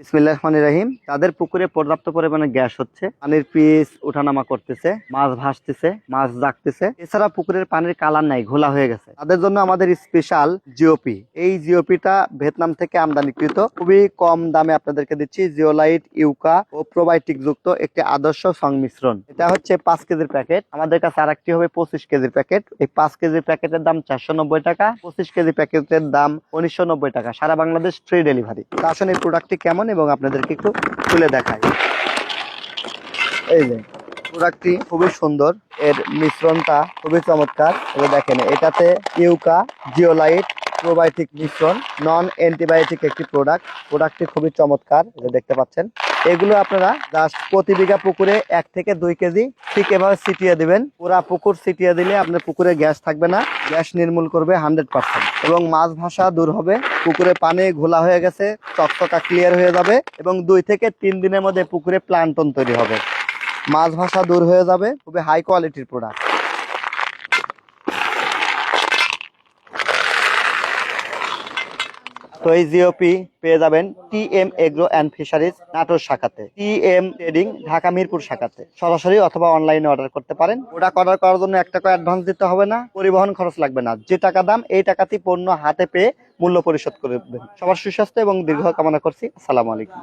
বিসমিল্লাহির রহমানির রহিম। তাদের পুকুরে পর্যাপ্ত পরিমাণে গ্যাস হচ্ছে, পানির পিচ ওঠানামা করতেছে, মাছ ভাসতেছে, মাছ জাগতেছে। এছাড়া পুকুরের পানির কালার নাই, ঘোলা হয়ে গেছে। তাদের জন্য আমাদের স্পেশাল জিওপি। এই জিওপিটা ভিয়েতনাম থেকে আমদানিকৃত, খুবই কম দামে আপনাদেরকে দিচ্ছি। জিওলাইট, ইউকা ও প্রোবায়োটিক যুক্ত একটি আদর্শ সংমিশ্রণ। এটা হচ্ছে 5 কেজির প্যাকেট। আমাদের কাছে আরেকটি হবে 25 কেজির প্যাকেট। এই 5 কেজির প্যাকেটের দাম 490 টাকা, 25 কেজি প্যাকেটের দাম 1990 টাকা। সারা বাংলাদেশ ফ্রি ডেলিভারি। আসলে এই প্রোডাক্টটি কেমন এবং আপনাদেরকে একটু তুলে দেখাই। এই যে প্রোডাক্টটি খুবই সুন্দর, এর মিশ্রণটা খুবই চমৎকার। এই দেখেন, এটাতে ইউকা, জিওলাইট, প্রোবায়োটিক মিশ্রণ, নন অ্যান্টিবায়োটিক একটি প্রোডাক্টটি খুবই চমৎকার। দেখতে পাচ্ছেন, এগুলো আপনারা জাস্ট প্রতি বিঘা পুকুরে 1 থেকে 2 কেজি ঠিক এভাবে ছিটিয়ে দিবেন। পুরা পুকুর ছিটিয়ে দিলে আপনার পুকুরে গ্যাস থাকবে না, গ্যাস নির্মূল করবে 100%। এবং মাছ ভাসা দূর হবে, পুকুরে পানি ঘোলা হয়ে গেছে, চকচকা ক্লিয়ার হয়ে যাবে এবং 2 থেকে 3 দিনের মধ্যে পুকুরে প্লান্টন তৈরি হবে, মাছ ভাসা দূর হয়ে যাবে। খুবই হাই কোয়ালিটির প্রোডাক্ট। তো এই জিওপি পেয়ে যাবেন TM agro and fisheries Natore শাখাতে, টিএম ট্রেডিং ঢাকা মিরপুর শাখাতে। সরাসরি অথবা অনলাইনে অর্ডার করতে পারেন। প্রোডাক্ট অর্ডার করার জন্য 1 টাকা অ্যাডভান্স দিতে হবে না, পরিবহন খরচ লাগবে না। যে টাকা দাম এই টাকাতেই পণ্য হাতে পেয়ে মূল্য পরিশোধ করে দেবেন। সবার সুস্বাস্থ্য এবং দীর্ঘ কামনা করছি। আসসালামু আলাইকুম।